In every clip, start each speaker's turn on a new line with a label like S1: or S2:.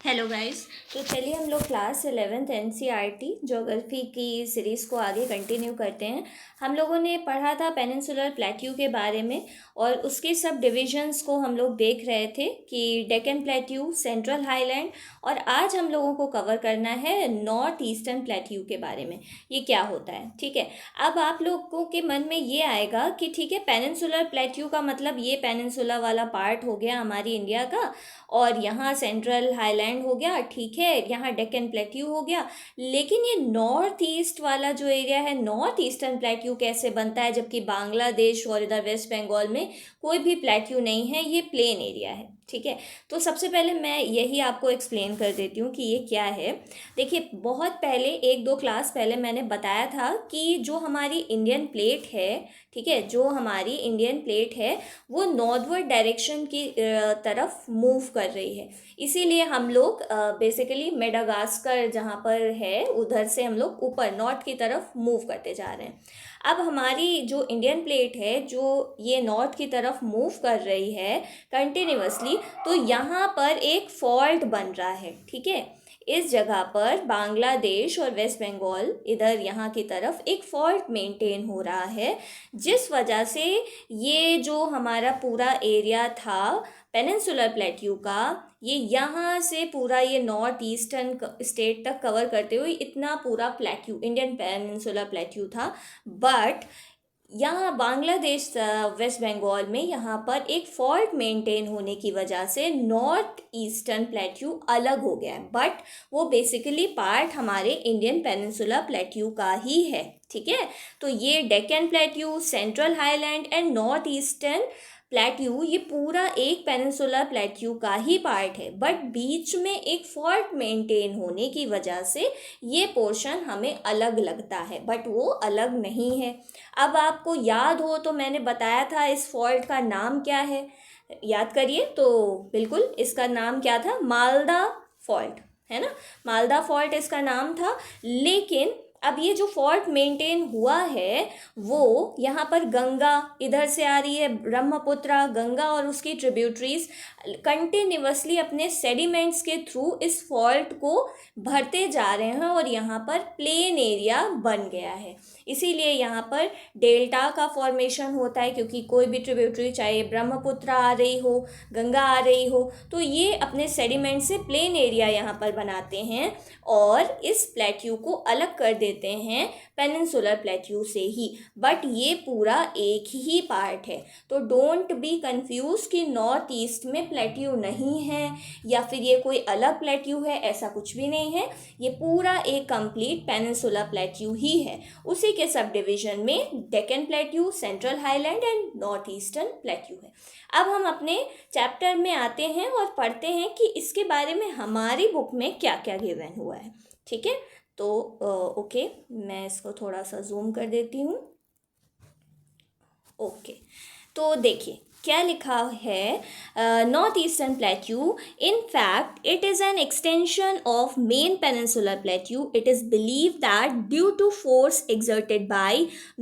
S1: Hello guys. तो चलिए हम लोग क्लास 11th एनसीईआरटी ज्योग्राफी की सीरीज़ को आगे कंटिन्यू करते हैं। हम लोगों ने पढ़ा था पेनिनसुलर प्लेट्यू के बारे में और उसके सब डिविजन्स को हम लोग देख रहे थे कि डेक्कन प्लेट्यू, सेंट्रल हाईलैंड, और आज हम लोगों को कवर करना है नॉर्थ ईस्टर्न प्लेट्यू के बारे में। ये क्या होता है, ठीक है। अब आप लोगों के मन में ये आएगा कि ठीक है, पेनिनसुलर प्लेट्यू का मतलब ये पेनिनसुला वाला पार्ट हो गया हमारी इंडिया का, और यहाँ सेंट्रल हाईलैंड हो गया, ठीक है, यहाँ डेक्कन प्लेट्यू हो गया। लेकिन ये नॉर्थ ईस्ट वाला जो एरिया है, नॉर्थ ईस्टर्न प्लेट्यू कैसे बनता है, जबकि बांग्लादेश और इधर वेस्ट बंगाल में कोई भी प्लेट्यू नहीं है, ये प्लेन एरिया है, ठीक है। तो सबसे पहले मैं यही आपको एक्सप्लेन कर देती हूँ कि ये क्या है। देखिए, बहुत पहले 1-2 क्लास पहले मैंने बताया था कि जो हमारी इंडियन प्लेट है, ठीक है, जो हमारी इंडियन प्लेट है वो नॉर्थवर्ड डायरेक्शन की तरफ मूव कर रही है। इसीलिए हम लोग बेसिकली मेडागास्कर जहाँ पर है उधर से हम लोग ऊपर नॉर्थ की तरफ मूव करते जा रहे हैं। अब हमारी जो इंडियन प्लेट है जो ये नॉर्थ की तरफ मूव कर रही है कंटिन्यूअसली, तो यहाँ पर एक फॉल्ट बन रहा है, ठीक है। इस जगह पर बांग्लादेश और वेस्ट बंगाल इधर यहाँ की तरफ एक फॉल्ट मेंटेन हो रहा है, जिस वजह से ये जो हमारा पूरा एरिया था पेनिनसुलर प्लेट्यू का, ये यहाँ से पूरा ये नॉर्थ ईस्टर्न स्टेट तक कवर करते हुए इतना पूरा प्लेट्यू इंडियन पेनिनसुलर प्लेट्यू था। बट यहाँ बांग्लादेश वेस्ट बंगाल में यहाँ पर एक फॉल्ट मेंटेन होने की वजह से नॉर्थ ईस्टर्न प्लेट्यू अलग हो गया है, बट वो बेसिकली पार्ट हमारे इंडियन पेनिनसुला प्लेट्यू का ही है, ठीक है। तो ये Deccan plateau, central highland and north eastern plateau, ये पूरा एक पेनिनसुलर प्लेट्यू का ही पार्ट है, बट बीच में एक फॉल्ट मेंटेन होने की वजह से ये पोर्शन हमें अलग लगता है, बट वो अलग नहीं है। अब आपको याद हो तो मैंने बताया था इस फॉल्ट का नाम क्या है, याद करिए। तो बिल्कुल इसका नाम क्या था, मालदा फॉल्ट, है ना। मालदा फॉल्ट इसका नाम था। लेकिन अब ये जो फॉल्ट मेंटेन हुआ है वो यहाँ पर गंगा इधर से आ रही है, ब्रह्मपुत्रा, गंगा और उसकी ट्रिब्यूटरीज कंटिन्यूअसली अपने सेडिमेंट्स के थ्रू इस फॉल्ट को भरते जा रहे हैं और यहाँ पर प्लेन एरिया बन गया है। इसीलिए यहाँ पर डेल्टा का फॉर्मेशन होता है, क्योंकि कोई भी ट्रिब्यूटरी, चाहे ब्रह्मपुत्र आ रही हो, गंगा आ रही हो, तो ये अपने सेडिमेंट से प्लेन एरिया यहाँ पर बनाते हैं और इस प्लेट्यू को अलग कर देते हैं पेनिनसुलर प्लेट्यू से ही। बट ये पूरा एक ही पार्ट है, तो डोंट बी कंफ्यूज कि नॉर्थ ईस्ट में प्लेट्यू नहीं है या फिर ये कोई अलग प्लेट्यू है, ऐसा कुछ भी नहीं है। ये पूरा एक कंप्लीट पेनिनसुला प्लेट्यू ही है। उसी के सब डिवीजन में Deccan plateau, central highland and north eastern plateau है। अब हम अपने चैप्टर में आते हैं और पढ़ते हैं कि इसके बारे में हमारी बुक में क्या क्या गिवन हुआ है, ठीक है। तो ओके, मैं इसको थोड़ा सा जूम कर देती हूँ। ओके, तो देखिए क्या लिखा है, north eastern plateau, in fact it is an extension of main peninsular plateau. It is believe that due to force exerted by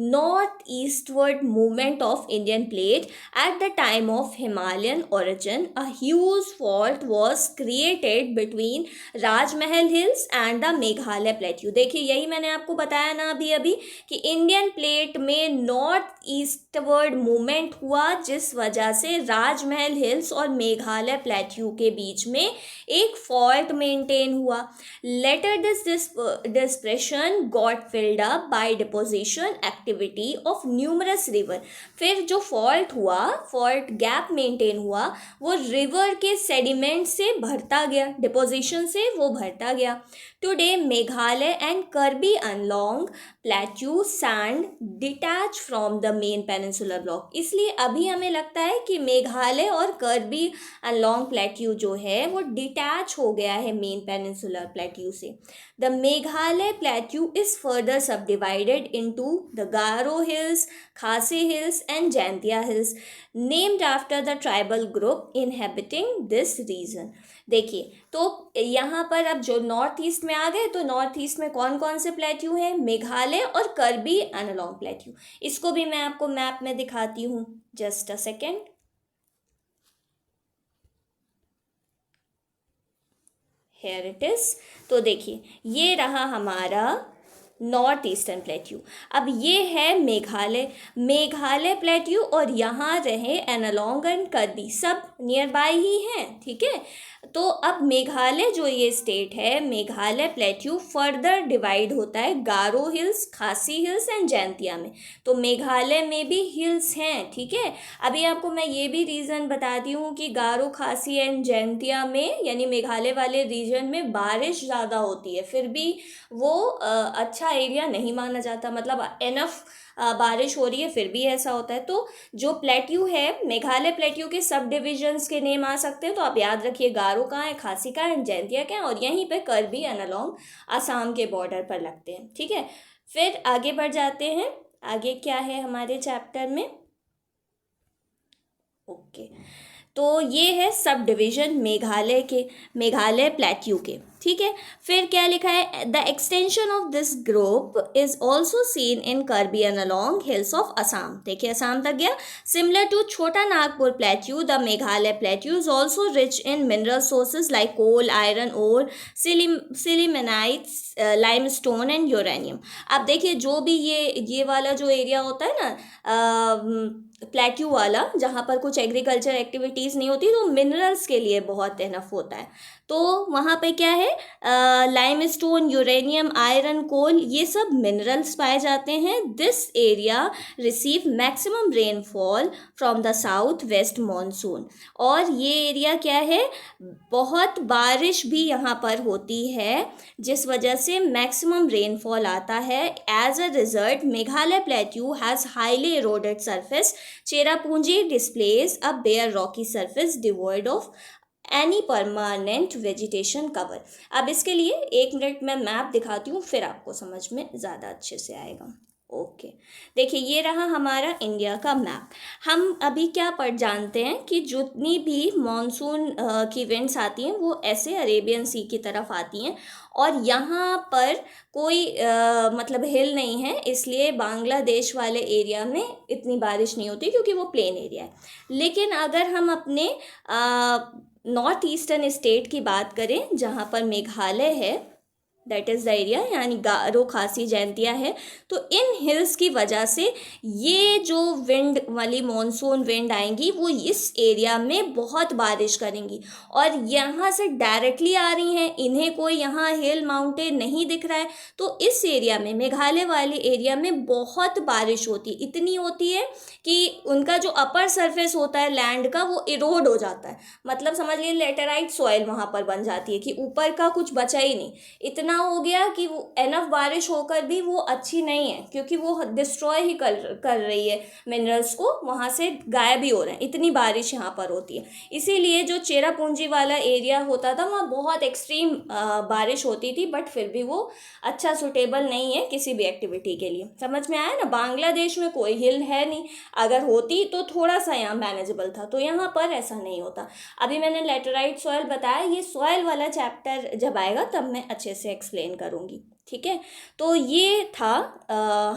S1: north eastward movement of Indian plate at the time of Himalayan origin, a huge fault was created between Rajmahal hills and the Meghalaya plateau. देखिए यही मैंने आपको बताया ना अभी अभी कि Indian plate में नॉर्थ ईस्टवर्ड मूवमेंट हुआ, जिस वजह से राजमहल हिल्स और मेघालय प्लेट्यू के बीच में एक फॉल्ट मेंटेन हुआ। Later this depression got filled up by deposition activity of numerous river. फिर जो फॉल्ट हुआ, फॉल्ट गैप मेंटेन हुआ, वो रिवर के सेडिमेंट से भरता गया, डिपोजिशन से वो भरता गया। Today Meghalaya and Karbi Anglong plateau stand detach from the main peninsular block. इसलिए अभी हमें लगता है कि मेघालय और कर्बी अनलोंग प्लेट्यू जो है वो डिटैच हो गया है मेन पेनिनसुलर प्लेट्यू से। The Meghalaya plateau is further subdivided into the Garo hills, Khasi hills and Jaintia hills, named after the tribal group inhabiting this region. देखिए, तो यहाँ पर अब जो नॉर्थ ईस्ट में आ गए, तो नॉर्थ ईस्ट में कौन कौन से प्लेट्यू हैं, मेघालय और कर्बी एनालॉन्ग प्लेट्यू। इसको भी मैं आपको मैप में दिखाती हूँ, just a second. Here it is. तो देखिए ये रहा हमारा नॉर्थ ईस्टर्न प्लेट्यू। अब ये है मेघालय प्लेट्यू, और यहाँ रहे एनालॉन्ग एंड कर्बी, सब नियर बाय ही हैं, ठीक है। तो अब मेघालय जो ये स्टेट है, मेघालय प्लेट्यू फर्दर डिवाइड होता है गारो hills, Khasi hills and Jaintia में। तो मेघालय में भी हिल्स हैं, ठीक है। अभी आपको मैं ये भी रीज़न बताती हूँ कि गारो, खासी एंड जैंतिया में, यानी मेघालय वाले रीजन में बारिश ज़्यादा होती है, फिर भी वो अच्छा एरिया नहीं माना जाता, मतलब एनफ बारिश हो रही है फिर भी ऐसा होता है। तो जो प्लेट्यू है, मेघालय प्लेट्यू के सब डिविजन्स के नेम आ सकते हैं, तो आप याद रखिए गारो कहाँ है, खासी कहाँ है, जैंतिया क्या है, और यहीं पे कर्बी एनालॉन्ग आसाम के बॉर्डर पर लगते हैं, ठीक है। फिर आगे बढ़ जाते हैं, आगे क्या है हमारे चैप्टर में। ओके, तो ये है सब डिवीजन मेघालय प्लेट्यू के, ठीक है। फिर क्या लिखा है, the extension of this group is also seen in Karbi and Anglong hills of Assam. देखिए असम तक गया। Similar to Chota Nagpur plateau, the Meghalaya plateau is also rich in mineral sources like coal, iron ore, sillimanites, limestone and uranium. अब देखिए जो भी ये वाला जो एरिया होता है ना, प्लेट्यू वाला, जहाँ पर कुछ एग्रीकल्चर एक्टिविटीज़ नहीं होती, तो मिनरल्स के लिए बहुत इनफ होता है। तो वहाँ पे क्या है, लाइमस्टोन, यूरेनियम, आयरन, कोल, ये सब मिनरल्स पाए जाते हैं। This area receive maximum rainfall from the south west monsoon. और ये एरिया क्या है, बहुत बारिश भी यहाँ पर होती है, जिस वजह से मैक्सिमम रेनफॉल आता है। As a result Meghalaya plateau has highly eroded surface. Cherrapunji displays a bare rocky surface devoid of any permanent vegetation cover। अब इसके लिए 1 मिनट में मैप दिखाती हूँ, फिर आपको समझ में ज़्यादा अच्छे से आएगा। ओके, देखिए ये रहा हमारा इंडिया का मैप। हम अभी क्या पढ़ जानते हैं कि जितनी भी मॉनसून की विंड्स आती हैं वो ऐसे अरेबियन सी की तरफ आती हैं, और यहाँ पर कोई मतलब हिल नहीं है, इसलिए बांग्लादेश वाले एरिया में इतनी बारिश नहीं होती क्योंकि वो प्लेन एरिया है। लेकिन अगर हम अपने नॉर्थ ईस्टर्न स्टेट की बात करें, जहाँ पर मेघालय है, दैट इज़ द एरिया, यानी गारो, खासी, जैंतिया है, तो इन हिल्स की वजह से ये जो विंड वाली मॉनसून विंड आएंगी वो इस एरिया में बहुत बारिश करेंगी, और यहाँ से डायरेक्टली आ रही हैं, इन्हें कोई यहाँ हिल माउंटेन नहीं दिख रहा है, तो इस एरिया में, मेघालय वाले एरिया में बहुत बारिश होती, इतनी होती है कि उनका जो अपर सरफेस होता है लैंड का वो इरोड हो जाता है, मतलब समझ लीजिए लेटेराइट सॉइल वहाँ पर बन जाती है कि ऊपर का कुछ बचा ही नहीं। इतना हो गया कि वो एनफ बारिश होकर भी वो अच्छी नहीं है, क्योंकि वो डिस्ट्रॉय ही कर रही है मिनरल्स को, वहाँ से गायब ही हो रहे हैं, इतनी बारिश यहाँ पर होती है। इसीलिए जो चेरापूंजी वाला एरिया होता था वहाँ बहुत एक्सट्रीम बारिश होती थी, बट फिर भी वो अच्छा सुटेबल नहीं है किसी भी एक्टिविटी के लिए। समझ में आया ना, बांग्लादेश में कोई हिल है नहीं, अगर होती तो थोड़ा सा यहाँ मैनेजेबल था, तो यहाँ पर ऐसा नहीं होता। अभी मैंने लेटेराइट सॉइल बताया, ये सॉइल वाला चैप्टर जब आएगा तब मैं अच्छे से एक्सप्लेन करूँगी, ठीक है। तो ये था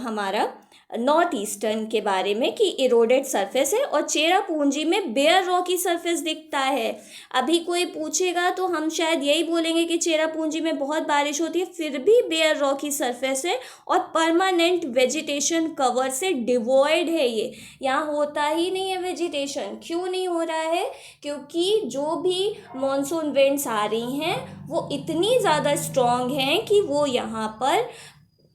S1: हमारा नॉर्थ ईस्टर्न के बारे में कि इरोडेड सरफेस है, और चेरापूंजी में बेयर रॉकी सरफेस दिखता है। अभी कोई पूछेगा तो हम शायद यही बोलेंगे कि चेरापूंजी में बहुत बारिश होती है, फिर भी बेयर रॉकी सरफेस है और परमानेंट वेजिटेशन कवर से डिवॉइड है। ये यहाँ होता ही नहीं है वेजिटेशन। क्यों नहीं हो रहा है? क्योंकि जो भी मॉनसून विंड्स आ रही हैं वो इतनी ज़्यादा स्ट्रॉन्ग हैं कि वो यहाँ पर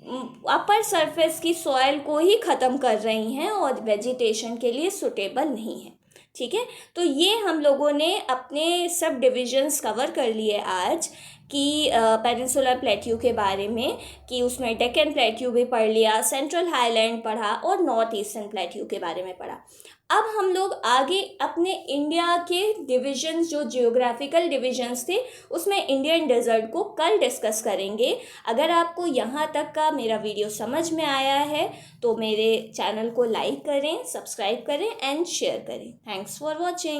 S1: अपर सरफेस की सॉइल को ही ख़त्म कर रही हैं और वेजिटेशन के लिए सुटेबल नहीं है, ठीक है। तो ये हम लोगों ने अपने सब डिविजन्स कवर कर लिए आज कि पेनिनसुलर प्लेट्यू के बारे में, कि उसमें डेक्कन प्लेट्यू भी पढ़ लिया, सेंट्रल हाईलैंड पढ़ा और नॉर्थ ईस्टर्न प्लेट्यू के बारे में पढ़ा। अब हम लोग आगे अपने इंडिया के डिविजन्स, जो जियोग्राफिकल डिविजन्स थे, उसमें इंडियन डेजर्ट को कल डिस्कस करेंगे। अगर आपको यहाँ तक का मेरा वीडियो समझ में आया है तो मेरे चैनल को लाइक करें, सब्सक्राइब करें एंड शेयर करें। Thanks for watching.